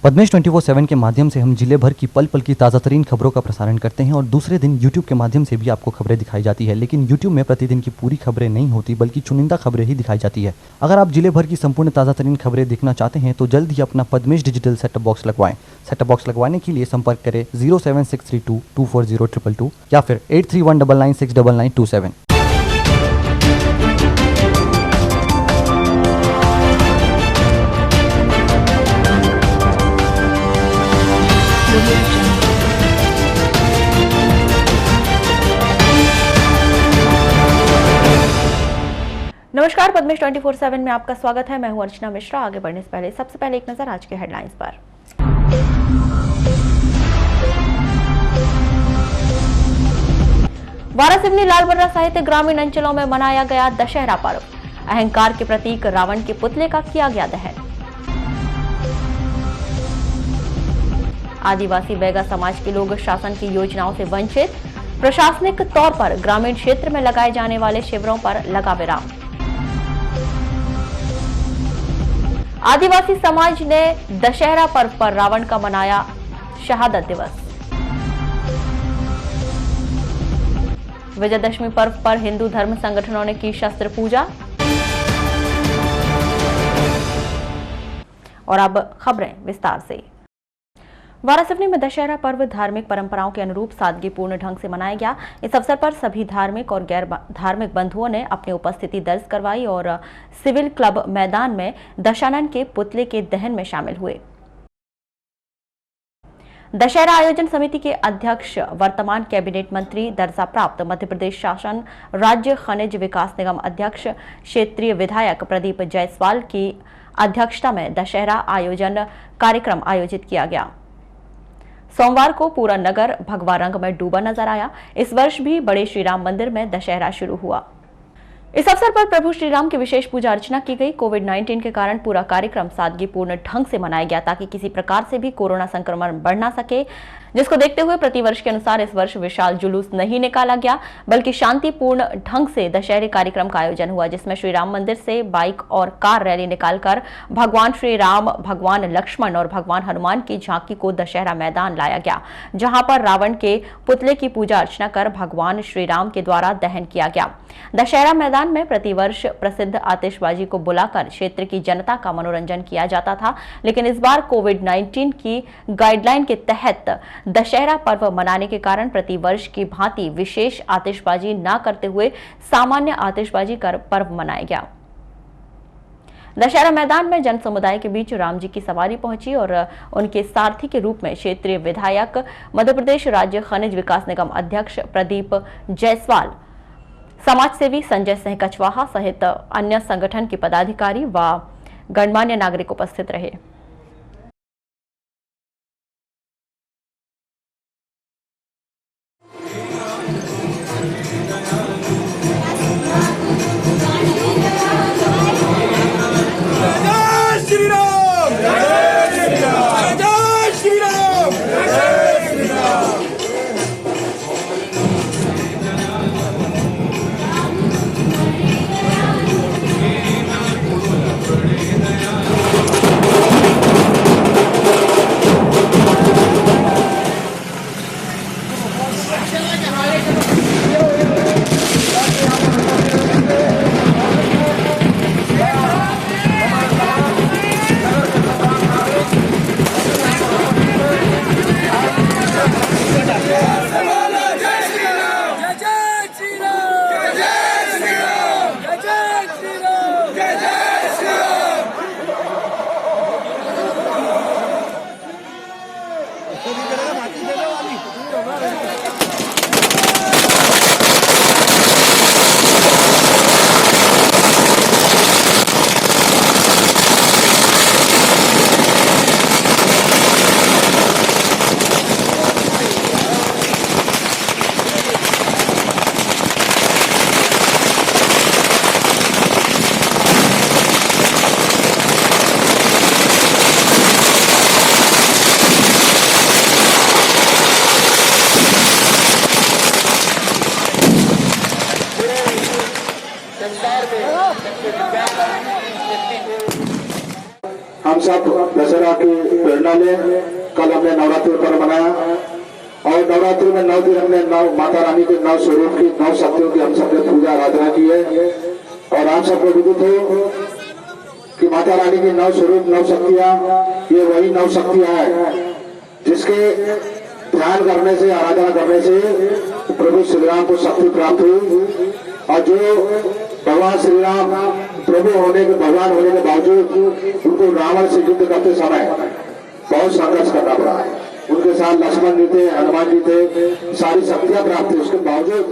पद्मेश 24/7 के माध्यम से हम जिले भर की पल पल की ताज़ा तरीन खबरों का प्रसारण करते हैं और दूसरे दिन यूट्यूब के माध्यम से भी आपको खबरें दिखाई जाती है। लेकिन यूट्यूब में प्रतिदिन की पूरी खबरें नहीं होती बल्कि चुनिंदा खबरें ही दिखाई जाती है। अगर आप जिले भर की संपूर्ण ताज़ा तरीन खबरें देखना चाहते हैं तो जल्द ही अपना पद्मेश डिजिटल सेटअप बॉक्स लगवाएं। सेटअप बॉक्स लगवाने के लिए संपर्क करें 07632240222 या फिर 8319969927। नमस्कार, पद्मेश 24/7 में आपका स्वागत है। मैं हूं अर्चना मिश्रा। आगे बढ़ने से पहले सबसे पहले एक नजर आज के हेडलाइंस पर। वारासिवनी लालबर्रा सहित ग्रामीण अंचलों में मनाया गया दशहरा पर्व। अहंकार के प्रतीक रावण के पुतले का किया गया दहन। आदिवासी बैगा समाज के लोग शासन की योजनाओं से वंचित। प्रशासनिक तौर पर ग्रामीण क्षेत्र में लगाए जाने वाले शिविरों पर लगा विराम। आदिवासी समाज ने दशहरा पर्व पर रावण का मनाया शहादत दिवस। विजयदशमी पर्व पर हिंदू धर्म संगठनों ने की शस्त्र पूजा। और अब खबरें विस्तार से। वारासिवनी में दशहरा पर्व धार्मिक परंपराओं के अनुरूप सादगीपूर्ण ढंग से मनाया गया। इस अवसर पर सभी धार्मिक और गैर धार्मिक बंधुओं ने अपनी उपस्थिति दर्ज करवाई और सिविल क्लब मैदान में दशानन के पुतले के दहन में शामिल हुए। दशहरा आयोजन समिति के अध्यक्ष वर्तमान कैबिनेट मंत्री दर्जा प्राप्त मध्य प्रदेश शासन राज्य खनिज विकास निगम अध्यक्ष क्षेत्रीय विधायक प्रदीप जायसवाल की अध्यक्षता में दशहरा आयोजन कार्यक्रम आयोजित किया गया। सोमवार को पूरा नगर भगवा रंग में डूबा नजर आया। इस वर्ष भी बड़े श्री राम मंदिर में दशहरा शुरू हुआ। इस अवसर पर प्रभु श्री राम की विशेष पूजा अर्चना की गई। कोविड-19 के कारण पूरा कार्यक्रम सादगीपूर्ण ढंग से मनाया गया ताकि किसी प्रकार से भी कोरोना संक्रमण बढ़ ना सके, जिसको देखते हुए प्रतिवर्ष के अनुसार इस वर्ष विशाल जुलूस नहीं निकाला गया बल्कि शांतिपूर्ण ढंग से दशहरे कार्यक्रम का आयोजन हुआ, जिसमें श्री राम मंदिर से बाइक और कार रैली निकालकर भगवान श्री राम, भगवान लक्ष्मण और भगवान हनुमान की झांकी को दशहरा मैदान लाया गया, जहां पर रावण के पुतले की पूजा अर्चना कर भगवान श्री राम के द्वारा दहन किया गया। दशहरा मैदान में प्रतिवर्ष प्रसिद्ध आतिशबाजी को बुलाकर क्षेत्र की जनता का मनोरंजन किया जाता था, लेकिन इस बार कोविड-19 की गाइडलाइन के तहत दशहरा पर्व मनाने के कारण प्रतिवर्ष की भांति विशेष आतिशबाजी न करते हुए सामान्य आतिशबाजी कर पर्व मनाया गया। दशहरा मैदान में जन समुदाय के बीच राम जी की सवारी पहुंची और उनके सारथी के रूप में क्षेत्रीय विधायक मध्य प्रदेश राज्य खनिज विकास निगम अध्यक्ष प्रदीप जायसवाल, समाजसेवी संजय सिंह कछवाहा सहित अन्य संगठन के पदाधिकारी व गणमान्य नागरिक उपस्थित रहे। हम सब दशहरा के प्रेरणा लें। कल हमने नवरात्रि पर्व मनाया और नवरात्रि में 9 दिन हमने माता रानी के 9 स्वरूप की 9 शक्तियों की हम सबने पूजा आराधना की है। और आप सबको विदित हो कि माता रानी की 9 स्वरूप 9 शक्तियां, ये वही 9 शक्तियां हैं जिसके ध्यान करने से, आराधना करने से प्रभु श्री राम को शक्ति प्राप्त हुई। और जो भगवान श्री राम प्रभु होने के, भगवान होने के बावजूद उनको रावण से युद्ध करते समय बहुत संघर्ष करना पड़ा है। उनके साथ लक्ष्मण जी थे, हनुमान जी थे, सारी शक्तियां प्राप्त थी, उसके बावजूद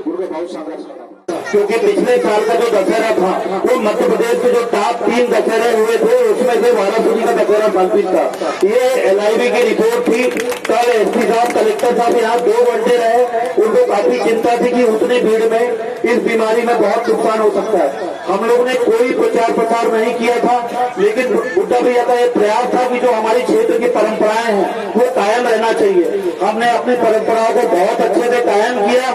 उनको बहुत संघर्ष करना। क्योंकि पिछले साल का जो दशहरा था वो मध्य प्रदेश के जो टॉप 3 दशहरे हुए थे उसमें से वाराणसी का दशहरा समर्पित था। ये LIV की रिपोर्ट थी। कल SP साहब, कलेक्टर साहब यहाँ 2 घंटे रहे। उनको काफी चिंता थी कि उतनी भीड़ में इस बीमारी में बहुत नुकसान हो सकता है। हम लोग ने कोई प्रचार प्रसार नहीं किया था, लेकिन बुड्ढा भैया का ये प्रयास था कि जो हमारी क्षेत्र की परंपराएं हैं वो कायम रहना चाहिए। हमने अपनी परंपराओं को बहुत अच्छे से कायम किया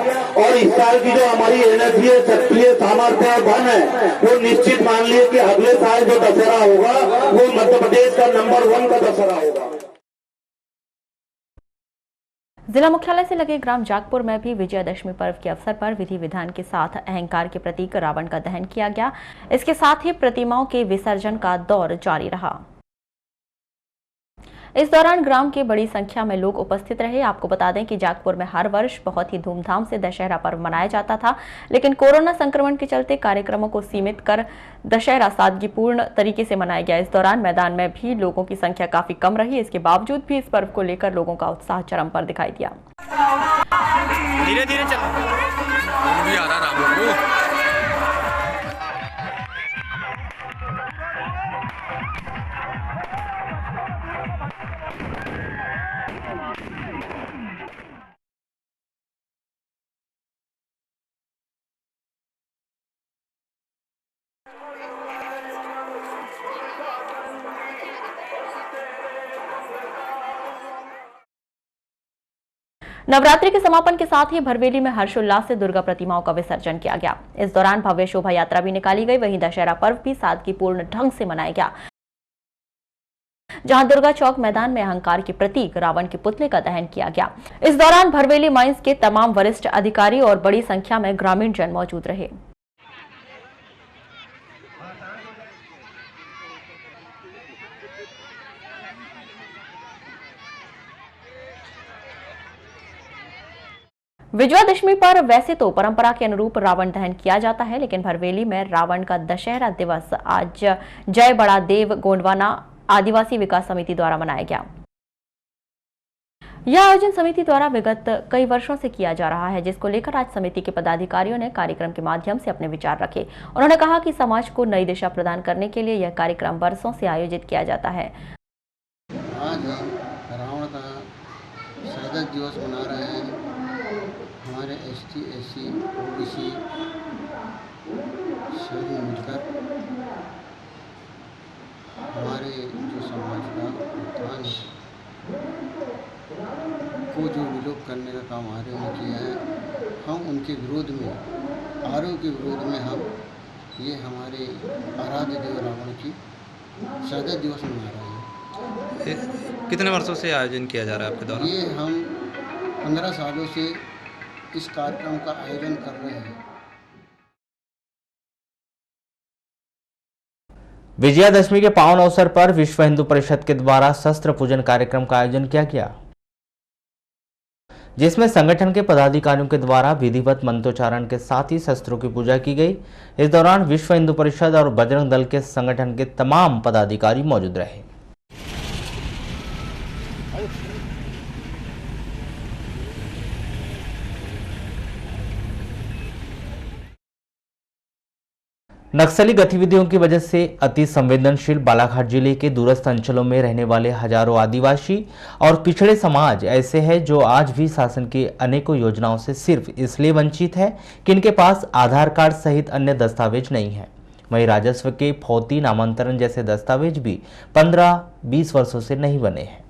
और इस साल की जो हमारी एनर्जी है, शक्ति है, सामर्थ्य और धन है, वो निश्चित मान लिए कि अगले साल जो दशहरा होगा वो मध्य प्रदेश का नंबर 1 का दशहरा होगा। जिला मुख्यालय से लगे ग्राम जागपुर में भी विजयादशमी पर्व के अवसर पर विधि विधान के साथ अहंकार के प्रतीक रावण का दहन किया गया। इसके साथ ही प्रतिमाओं के विसर्जन का दौर जारी रहा। इस दौरान ग्राम के बड़ी संख्या में लोग उपस्थित रहे। आपको बता दें कि जागपुर में हर वर्ष बहुत ही धूमधाम से दशहरा पर्व मनाया जाता था, लेकिन कोरोना संक्रमण के चलते कार्यक्रमों को सीमित कर दशहरा सादगीपूर्ण तरीके से मनाया गया। इस दौरान मैदान में भी लोगों की संख्या काफी कम रही। इसके बावजूद भी इस पर्व को लेकर लोगों का उत्साह चरम पर दिखाई दिया। धीरे धीरे चल भी आ रहा राम। नवरात्रि के समापन के साथ ही भरवेली में हर्षोल्लास से दुर्गा प्रतिमाओं का विसर्जन किया गया। इस दौरान भव्य शोभा यात्रा भी निकाली गई। वहीं दशहरा पर्व भी सादगीपूर्ण ढंग से मनाया गया, जहां दुर्गा चौक मैदान में अहंकार के प्रतीक रावण के पुतले का दहन किया गया। इस दौरान भरवेली माइंस के तमाम वरिष्ठ अधिकारी और बड़ी संख्या में ग्रामीण जन मौजूद रहे। विजयादशमी पर वैसे तो परंपरा के अनुरूप रावण दहन किया जाता है, लेकिन भरवेली में रावण का दशहरा दिवस आज जय बड़ा देव गोंडवाना आदिवासी विकास समिति द्वारा मनाया गया। यह आयोजन समिति द्वारा विगत कई वर्षों से किया जा रहा है, जिसको लेकर आज समिति के पदाधिकारियों ने कार्यक्रम के माध्यम से अपने विचार रखे। उन्होंने कहा कि समाज को नई दिशा प्रदान करने के लिए यह कार्यक्रम वर्षों से आयोजित किया जाता है। आज हम रावण का शहादत दिवस मना रहे हैं। हमारे ST SC OBC सभी मिलकर हमारे जो समाज का उत्थान को जो विलोप करने का काम आर्यों ने किया है, हम उनके विरोध में, आर्यों के विरोध में हम ये हमारे आराध्य देव रावण की शहादत दिवस मना रहे हैं। कितने वर्षों से आयोजन किया जा रहा है आपके द्वारा? ये हम 15 सालों से इस कार्यक्रम का आयोजन कर रहे हैं। विजयादशमी के पावन अवसर पर विश्व हिंदू परिषद के द्वारा शस्त्र पूजन कार्यक्रम का आयोजन किया गया, जिसमें संगठन के पदाधिकारियों के द्वारा विधिवत मंत्रोच्चारण के साथ ही शस्त्रों की पूजा की गई। इस दौरान विश्व हिंदू परिषद और बजरंग दल के संगठन के तमाम पदाधिकारी मौजूद रहे। नक्सली गतिविधियों की वजह से अति संवेदनशील बालाघाट जिले के दूरस्थ अंचलों में रहने वाले हजारों आदिवासी और पिछड़े समाज ऐसे हैं जो आज भी शासन की अनेकों योजनाओं से सिर्फ इसलिए वंचित है कि इनके पास आधार कार्ड सहित अन्य दस्तावेज नहीं है। वहीं राजस्व के फौती नामांतरण जैसे दस्तावेज भी 15-20 वर्षों से नहीं बने हैं।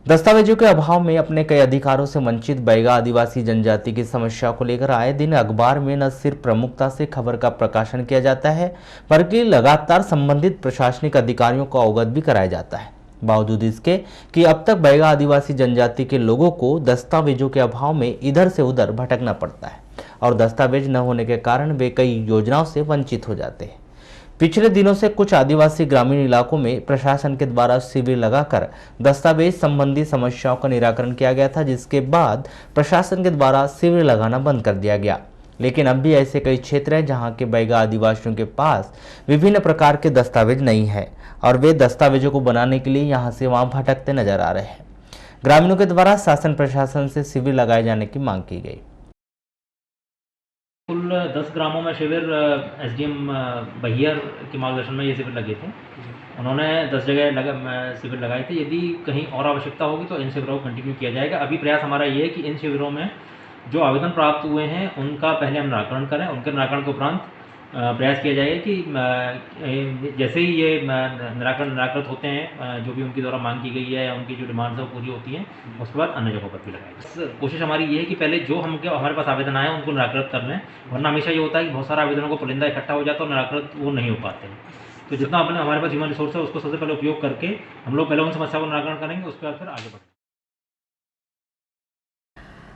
दस्तावेजों के अभाव में अपने कई अधिकारों से वंचित बैगा आदिवासी जनजाति की समस्या को लेकर आए दिन अखबार में न सिर्फ प्रमुखता से खबर का प्रकाशन किया जाता है बल्कि लगातार संबंधित प्रशासनिक अधिकारियों को अवगत भी कराया जाता है। बावजूद इसके कि अब तक बैगा आदिवासी जनजाति के लोगों को दस्तावेजों के अभाव में इधर से उधर भटकना पड़ता है और दस्तावेज न होने के कारण वे कई योजनाओं से वंचित हो जाते हैं। पिछले दिनों से कुछ आदिवासी ग्रामीण इलाकों में प्रशासन के द्वारा शिविर लगाकर दस्तावेज संबंधी समस्याओं का निराकरण किया गया था, जिसके बाद प्रशासन के द्वारा शिविर लगाना बंद कर दिया गया। लेकिन अब भी ऐसे कई क्षेत्र हैं जहां के बैगा आदिवासियों के पास विभिन्न प्रकार के दस्तावेज नहीं है और वे दस्तावेजों को बनाने के लिए यहां से वहां भटकते नजर आ रहे हैं। ग्रामीणों के द्वारा शासन प्रशासन से शिविर लगाए जाने की मांग की गई। कुल 10 ग्रामों में शिविर एसडीएम बहियर के मार्गदर्शन में ये शिविर लगे थे। उन्होंने 10 जगह शिविर लगाए थे। यदि कहीं और आवश्यकता होगी तो इन शिविरों को कंटिन्यू किया जाएगा। अभी प्रयास हमारा ये है कि इन शिविरों में जो आवेदन प्राप्त हुए हैं उनका पहले हम निराकरण करें। उनके निराकरण के उपरांत प्रयास किया जाएगा कि जैसे ही ये निराकृत होते हैं, जो भी उनके द्वारा मांग की गई है या उनकी जो डिमांड्स है वो पूरी होती हैं, उसके बाद अन्य जगहों पर भी लगाएंगे। कोशिश हमारी ये है कि पहले जो हमारे पास आवेदन आए हैं उनको निराकृत कर लें, वरना हमेशा ये होता है कि बहुत सारे आवेदनों को पुलिंदा इकट्ठा हो जाता है और निराकृत वो नहीं हो पाते हैं। तो जितना अपने हमारे पास ह्यूमन रिसोर्स है उसको सबसे पहले उपयोग करके हम लोग पहले उन समस्याओं को निराकरण करेंगे, उसके बाद फिर आगे बढ़ेंगे।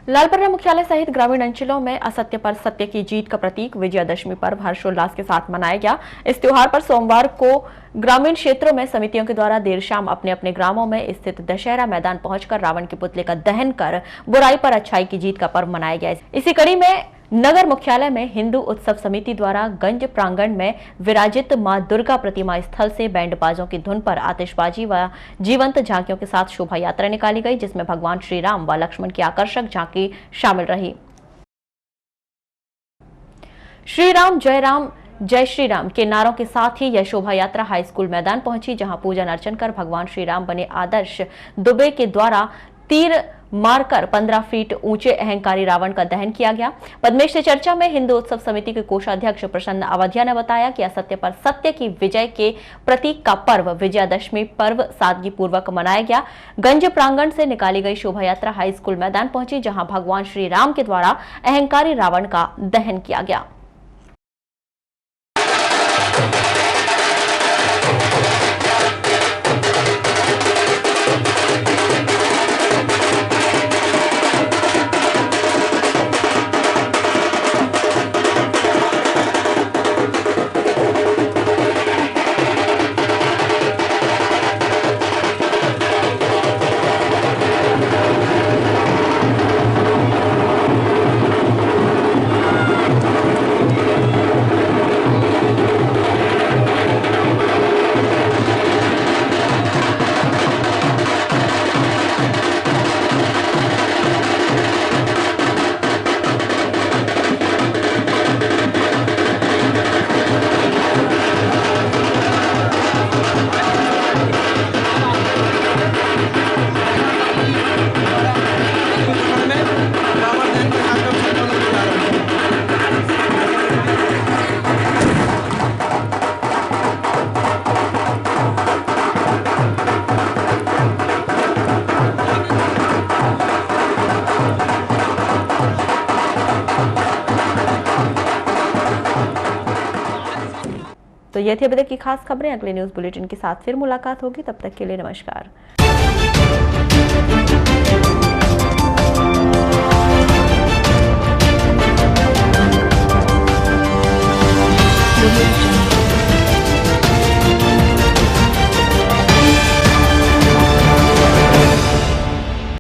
लालपरिया मुख्यालय सहित ग्रामीण अंचलों में असत्य पर सत्य की जीत का प्रतीक विजयादशमी पर्व हर्षोल्लास के साथ मनाया गया। इस त्योहार पर सोमवार को ग्रामीण क्षेत्रों में समितियों के द्वारा देर शाम अपने अपने ग्रामों में स्थित दशहरा मैदान पहुंचकर रावण के पुतले का दहन कर बुराई पर अच्छाई की जीत का पर्व मनाया गया। इसी कड़ी में नगर मुख्यालय में हिंदू उत्सव समिति द्वारा गंज प्रांगण में विराजित मां दुर्गा प्रतिमा स्थल से बैंडबाजों की धुन पर आतिशबाजी व जीवंत झांकियों के साथ शोभा यात्रा निकाली गई, जिसमें भगवान श्री राम व लक्ष्मण की आकर्षक झांकी शामिल रही। श्री राम जय श्री राम के नारों के साथ ही यह शोभा यात्रा हाई स्कूल मैदान पहुंची, जहां पूजन अर्चन कर भगवान श्री राम बने आदर्श दुबे के द्वारा तीर मारकर 15 फीट ऊंचे अहंकारी रावण का दहन किया गया। पद्मेश से चर्चा में हिंदू उत्सव समिति के कोषाध्यक्ष प्रसन्न अवधिया ने बताया कि असत्य पर सत्य की विजय के प्रतीक का पर्व विजयादशमी पर्व सादगी पूर्वक मनाया गया। गंज प्रांगण से निकाली गई शोभा यात्रा हाई स्कूल मैदान पहुंची, जहां भगवान श्री राम के द्वारा अहंकारी रावण का दहन किया गया। तो ये थी अभी तक की खास खबरें। अगले न्यूज बुलेटिन के साथ फिर मुलाकात होगी, तब तक के लिए नमस्कार।